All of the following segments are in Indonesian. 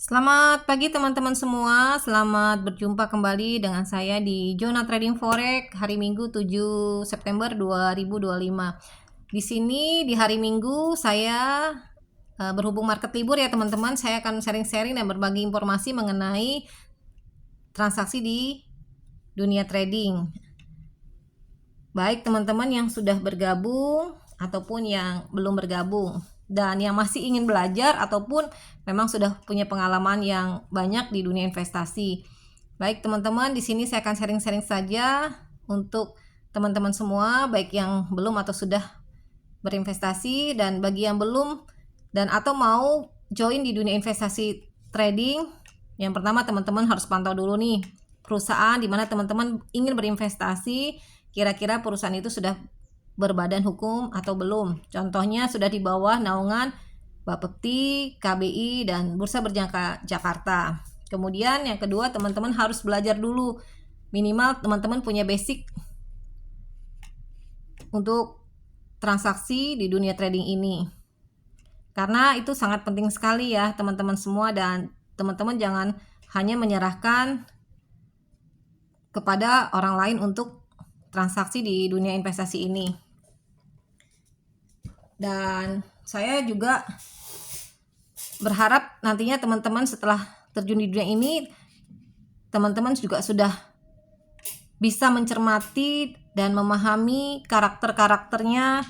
Selamat pagi teman-teman semua, selamat berjumpa kembali dengan saya di Zona Trading Forex hari Minggu 7 September 2025. Di sini di hari Minggu saya berhubung market libur ya teman-teman, saya akan sharing-sharing dan berbagi informasi mengenai transaksi di dunia trading. Baik teman-teman yang sudah bergabung ataupun yang belum bergabung, dan yang masih ingin belajar ataupun memang sudah punya pengalaman yang banyak di dunia investasi. Baik teman-teman, di sini saya akan sharing-sharing saja untuk teman-teman semua, baik yang belum atau sudah berinvestasi, dan bagi yang belum dan atau mau join di dunia investasi trading. Yang pertama teman-teman harus pantau dulu nih perusahaan di mana teman-teman ingin berinvestasi, kira-kira perusahaan itu sudah berbadan hukum atau belum. Contohnya sudah di bawah naungan Bapepti, KBI, dan Bursa Berjangka Jakarta. Kemudian yang kedua, teman-teman harus belajar dulu. Minimal teman-teman punya basic untuk transaksi di dunia trading ini. Karena itu sangat penting sekali ya teman-teman semua, dan teman-teman jangan hanya menyerahkan kepada orang lain untuk transaksi di dunia investasi ini. Dan saya juga berharap nantinya teman-teman setelah terjun di dunia ini, teman-teman juga sudah bisa mencermati dan memahami karakter-karakternya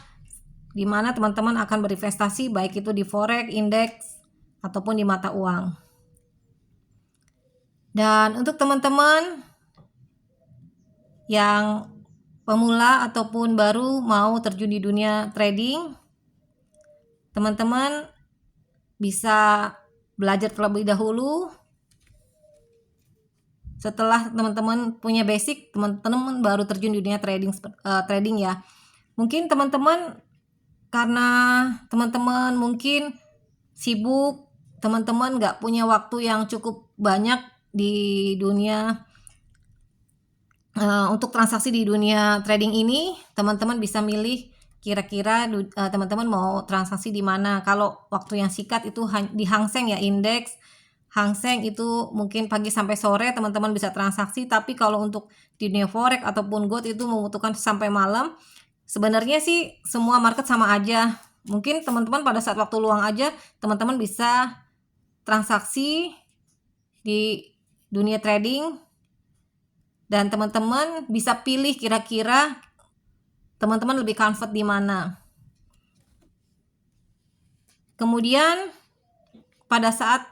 di mana teman-teman akan berinvestasi, baik itu di forex, indeks, ataupun di mata uang. Dan untuk teman-teman yang pemula ataupun baru mau terjun di dunia trading, teman-teman bisa belajar terlebih dahulu. Setelah teman-teman punya basic, teman-teman baru terjun di dunia trading ya. Mungkin teman-teman karena teman-teman mungkin sibuk, teman-teman nggak punya waktu yang cukup banyak di dunia untuk transaksi di dunia trading ini, teman-teman bisa milih kira-kira teman-teman mau transaksi di mana. Kalau waktu yang singkat itu di Hang Seng ya, indeks Hang Seng itu mungkin pagi sampai sore teman-teman bisa transaksi. Tapi kalau untuk di dunia forex ataupun gold itu membutuhkan sampai malam. Sebenarnya sih semua market sama aja. Mungkin teman-teman pada saat waktu luang aja teman-teman bisa transaksi di dunia trading, dan teman-teman bisa pilih kira-kira teman-teman lebih comfort di mana. Kemudian pada saat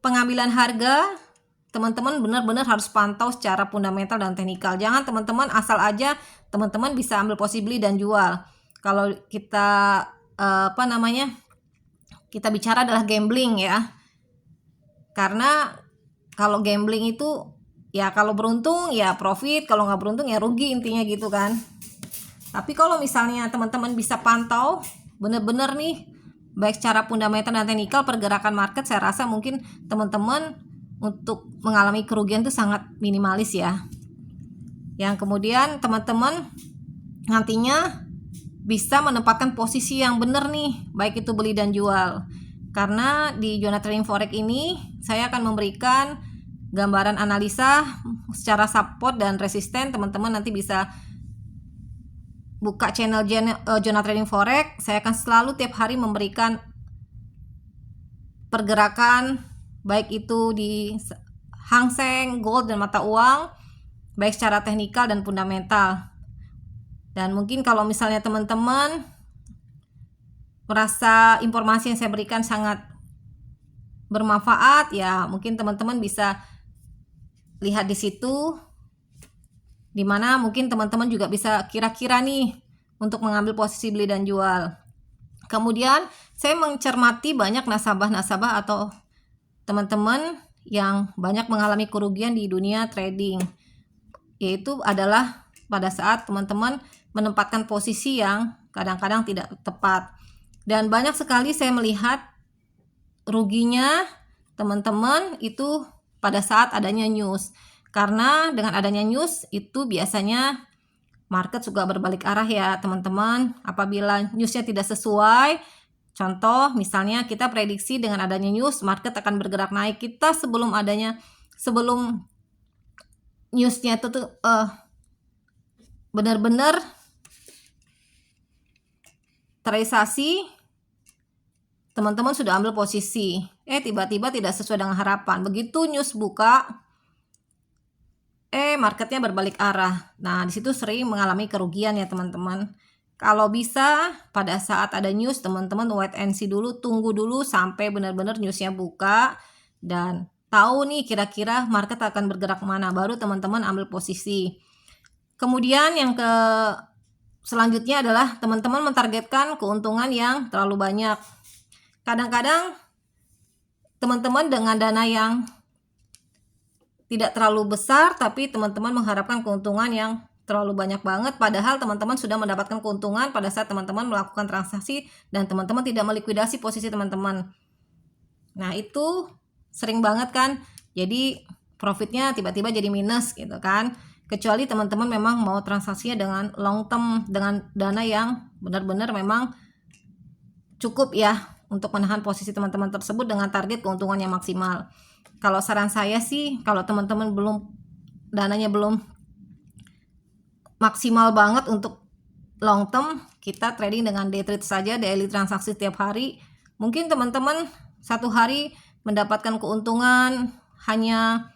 pengambilan harga, teman-teman benar-benar harus pantau secara fundamental dan teknikal. Jangan teman-teman asal aja teman-teman bisa ambil posisi beli dan jual. Kalau kita kita bicara adalah gambling ya. Karena kalau gambling itu ya kalau beruntung ya profit, kalau nggak beruntung ya rugi, intinya gitu kan. Tapi kalau misalnya teman-teman bisa pantau benar-benar nih baik secara fundamental dan teknikal pergerakan market, saya rasa mungkin teman-teman untuk mengalami kerugian itu sangat minimalis ya. Yang kemudian teman-teman nantinya bisa menempatkan posisi yang benar nih, baik itu beli dan jual. Karena di Zona Trading Forex ini saya akan memberikan gambaran analisa secara support dan resisten. Teman-teman nanti bisa buka channel Zona Trading Forex. Saya akan selalu tiap hari memberikan pergerakan baik itu di Hang Seng, gold, dan mata uang, baik secara teknikal dan fundamental. Dan mungkin kalau misalnya teman-teman merasa informasi yang saya berikan sangat bermanfaat, ya mungkin teman-teman bisa lihat di situ, dimana mungkin teman-teman juga bisa kira-kira nih untuk mengambil posisi beli dan jual. Kemudian saya mencermati banyak nasabah-nasabah atau teman-teman yang banyak mengalami kerugian di dunia trading, yaitu adalah pada saat teman-teman menempatkan posisi yang kadang-kadang tidak tepat. Dan banyak sekali saya melihat ruginya teman-teman itu pada saat adanya news. Karena dengan adanya news itu biasanya market juga berbalik arah ya teman-teman. Apabila newsnya tidak sesuai, Contoh misalnya kita prediksi dengan adanya news market akan bergerak naik. Kita sebelum newsnya itu tuh benar-benar terrealisasi, teman-teman sudah ambil posisi. Tiba-tiba tidak sesuai dengan harapan. Begitu news buka, marketnya berbalik arah. Nah, di situ sering mengalami kerugian ya teman-teman. Kalau bisa pada saat ada news, teman-teman wait and see dulu, tunggu dulu sampai benar-benar newsnya buka dan tahu nih kira-kira market akan bergerak mana, baru teman-teman ambil posisi. Kemudian yang selanjutnya adalah teman-teman mentargetkan keuntungan yang terlalu banyak. Kadang-kadang teman-teman dengan dana yang tidak terlalu besar, tapi teman-teman mengharapkan keuntungan yang terlalu banyak banget, padahal teman-teman sudah mendapatkan keuntungan pada saat teman-teman melakukan transaksi dan teman-teman tidak melikuidasi posisi teman-teman. Nah, itu sering banget kan, jadi profitnya tiba-tiba jadi minus gitu kan. Kecuali teman-teman memang mau transaksinya dengan long term, dengan dana yang benar-benar memang cukup ya untuk menahan posisi teman-teman tersebut dengan target keuntungan yang maksimal. Kalau saran saya sih, kalau teman-teman dananya belum maksimal banget untuk long term, kita trading dengan day trade saja, daily transaksi setiap hari. Mungkin teman-teman satu hari mendapatkan keuntungan hanya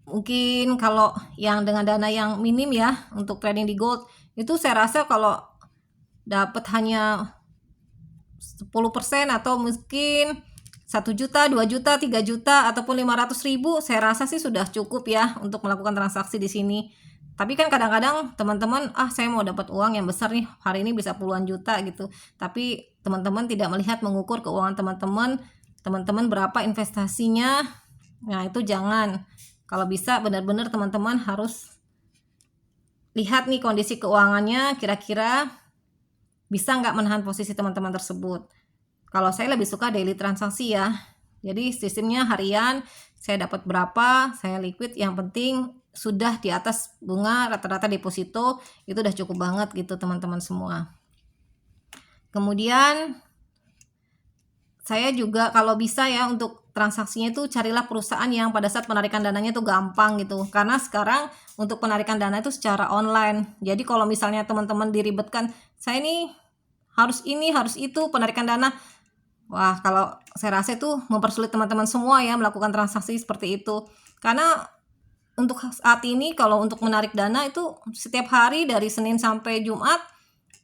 mungkin kalau yang dengan dana yang minim ya untuk trading di gold itu saya rasa kalau dapat hanya 10% atau mungkin 1 juta, 2 juta, 3 juta ataupun 500.000 saya rasa sih sudah cukup ya untuk melakukan transaksi di sini. Tapi kan kadang-kadang teman-teman saya mau dapat uang yang besar nih, hari ini bisa puluhan juta gitu. Tapi teman-teman tidak melihat mengukur keuangan teman-teman berapa investasinya. Nah, itu jangan. Kalau bisa benar-benar teman-teman harus lihat nih kondisi keuangannya, kira-kira bisa nggak menahan posisi teman-teman tersebut. Kalau saya lebih suka daily transaksi ya. Jadi sistemnya harian, saya dapat berapa, saya liquid, yang penting sudah di atas bunga rata-rata deposito, itu udah cukup banget gitu teman-teman semua. Kemudian saya juga kalau bisa ya untuk transaksinya itu carilah perusahaan yang pada saat penarikan dananya itu gampang gitu. Karena sekarang untuk penarikan dana itu secara online. Jadi kalau misalnya teman-teman diribetkan, saya ini harus itu penarikan dana. Wah, kalau saya rasa itu mempersulit teman-teman semua ya melakukan transaksi seperti itu. Karena untuk saat ini kalau untuk menarik dana itu setiap hari dari Senin sampai Jumat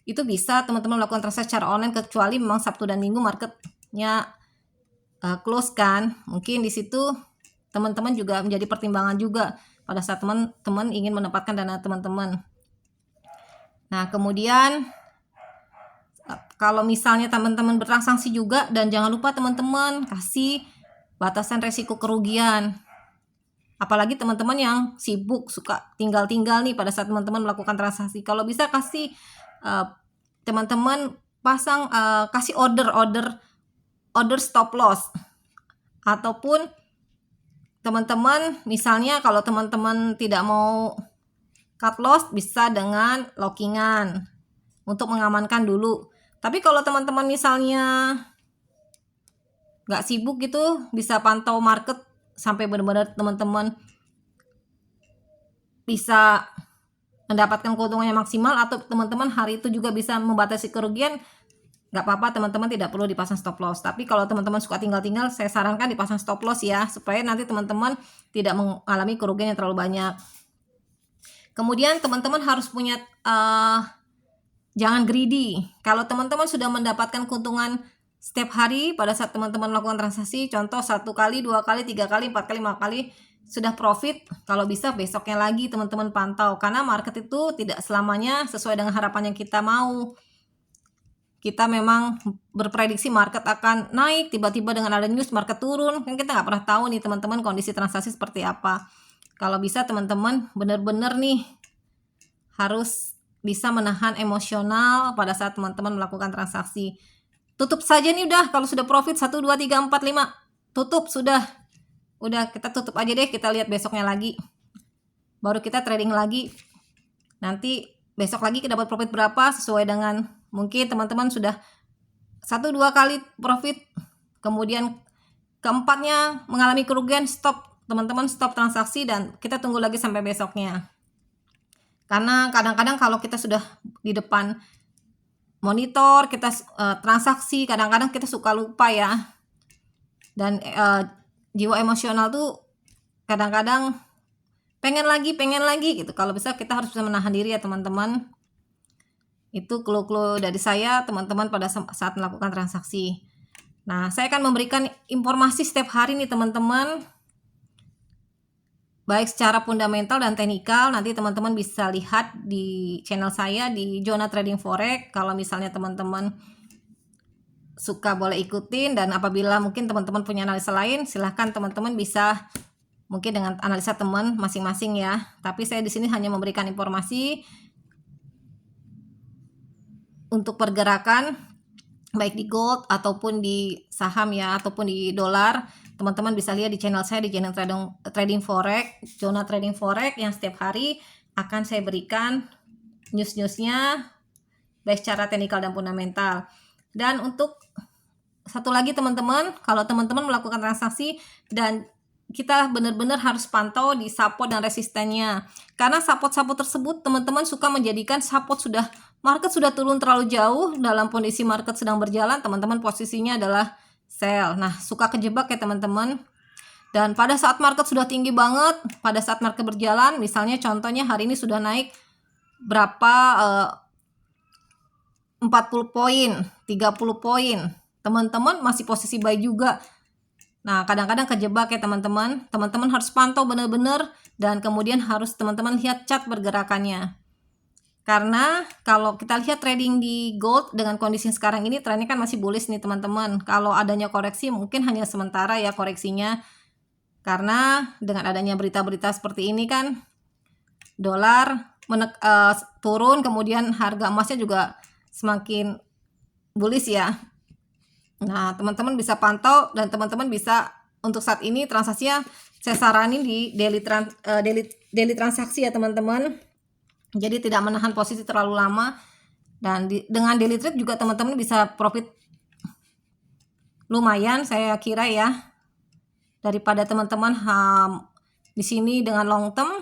itu bisa teman-teman melakukan transaksi secara online, kecuali memang Sabtu dan Minggu marketnya close kan. Mungkin di situ teman-teman juga menjadi pertimbangan juga pada saat teman-teman ingin menempatkan dana teman-teman. Nah, kemudian kalau misalnya teman-teman bertransaksi juga, dan jangan lupa teman-teman kasih batasan resiko kerugian. Apalagi teman-teman yang sibuk suka tinggal-tinggal nih pada saat teman-teman melakukan transaksi. Kalau bisa kasih teman-teman kasih order stop loss. Ataupun teman-teman misalnya kalau teman-teman tidak mau cut loss, bisa dengan lockingan untuk mengamankan dulu. Tapi kalau teman-teman misalnya nggak sibuk gitu, bisa pantau market sampai benar-benar teman-teman bisa mendapatkan keuntungan yang maksimal, atau teman-teman hari itu juga bisa membatasi kerugian, nggak apa-apa, teman-teman tidak perlu dipasang stop loss. Tapi kalau teman-teman suka tinggal-tinggal, saya sarankan dipasang stop loss ya, supaya nanti teman-teman tidak mengalami kerugian yang terlalu banyak. Kemudian teman-teman harus punya jangan greedy. Kalau teman-teman sudah mendapatkan keuntungan setiap hari pada saat teman-teman melakukan transaksi, contoh 1 kali, 2 kali, 3 kali, 4 kali, 5 kali sudah profit, kalau bisa besoknya lagi teman-teman pantau, karena market itu tidak selamanya sesuai dengan harapan yang kita mau. Kita memang berprediksi market akan naik, tiba-tiba dengan ada news market turun, kan kita nggak pernah tahu nih teman-teman kondisi transaksi seperti apa. Kalau bisa teman-teman benar-benar nih harus bisa menahan emosional pada saat teman-teman melakukan transaksi. Tutup saja nih udah, kalau sudah profit 1, 2, 3, 4, 5, tutup sudah. Udah, kita tutup aja deh, kita lihat besoknya lagi. Baru kita trading lagi. Nanti besok lagi kita dapat profit berapa sesuai dengan mungkin teman-teman sudah 1-2 kali profit, kemudian keempatnya mengalami kerugian, stop teman-teman, stop transaksi dan kita tunggu lagi sampai besoknya. Karena kadang-kadang kalau kita sudah di depan monitor, kita transaksi, kadang-kadang kita suka lupa ya. Dan jiwa emosional tuh kadang-kadang pengen lagi gitu. Kalau bisa kita harus bisa menahan diri ya teman-teman. Itu clue-clue dari saya teman-teman pada saat melakukan transaksi. Nah, saya akan memberikan informasi setiap hari nih teman-teman, baik secara fundamental dan teknikal. Nanti teman-teman bisa lihat di channel saya di Jonah Trading Forex. Kalau misalnya teman-teman suka boleh ikutin, dan apabila mungkin teman-teman punya analisa lain, silahkan teman-teman bisa mungkin dengan analisa teman masing-masing ya. Tapi saya di sini hanya memberikan informasi untuk pergerakan baik di gold ataupun di saham ya, ataupun di dolar. Teman-teman bisa lihat di channel saya di channel Trading Forex, Jonah Trading Forex, yang setiap hari akan saya berikan news-newsnya baik secara teknikal dan fundamental. Dan untuk satu lagi teman-teman, kalau teman-teman melakukan transaksi dan kita benar-benar harus pantau di support dan resistennya. Karena support-support tersebut teman-teman suka menjadikan market sudah turun terlalu jauh, dalam kondisi market sedang berjalan, teman-teman posisinya adalah sell. Nah, suka kejebak ya teman-teman. Dan pada saat market sudah tinggi banget, pada saat market berjalan, misalnya contohnya hari ini sudah naik berapa 40 poin, 30 poin. Teman-teman masih posisi buy juga. Nah, kadang-kadang kejebak ya teman-teman. Teman-teman harus pantau benar-benar dan kemudian harus teman-teman lihat chart pergerakannya. Karena kalau kita lihat trading di gold dengan kondisi sekarang ini, trennya kan masih bullish nih teman-teman. Kalau adanya koreksi mungkin hanya sementara ya koreksinya. Karena dengan adanya berita-berita seperti ini kan, dolar turun, kemudian harga emasnya juga semakin bullish ya. Nah, teman-teman bisa pantau dan teman-teman bisa untuk saat ini transaksinya saya saranin di daily transaksi ya teman-teman. Jadi tidak menahan posisi terlalu lama, dan dengan daily trade juga teman-teman bisa profit lumayan saya kira ya, daripada teman-teman di sini dengan long term.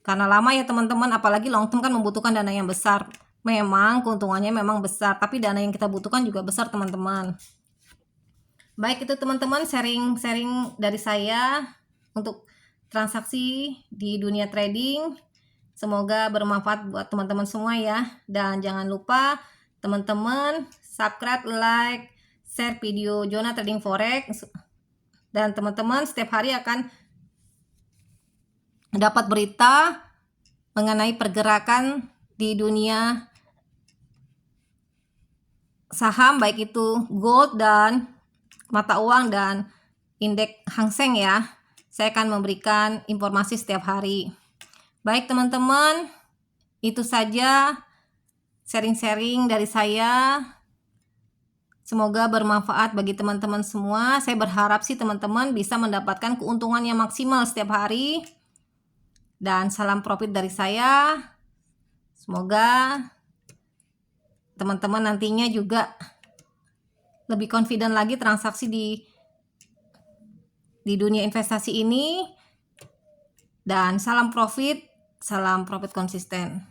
Karena lama ya teman-teman, apalagi long term kan membutuhkan dana yang besar. Memang keuntungannya memang besar, tapi dana yang kita butuhkan juga besar teman-teman. Baik, itu teman-teman sharing dari saya untuk transaksi di dunia trading. Semoga bermanfaat buat teman-teman semua ya. Dan jangan lupa teman-teman subscribe, like, share video Jonah Trading Forex. Dan teman-teman setiap hari akan dapat berita mengenai pergerakan di dunia saham, baik itu gold dan mata uang dan indeks Hang Seng ya. Saya akan memberikan informasi setiap hari. Baik teman-teman, itu saja sharing-sharing dari saya. Semoga bermanfaat bagi teman-teman semua. Saya berharap sih teman-teman bisa mendapatkan keuntungan yang maksimal setiap hari. Dan salam profit dari saya. Semoga teman-teman nantinya juga lebih confident lagi transaksi di dunia investasi ini. Dan salam profit konsisten.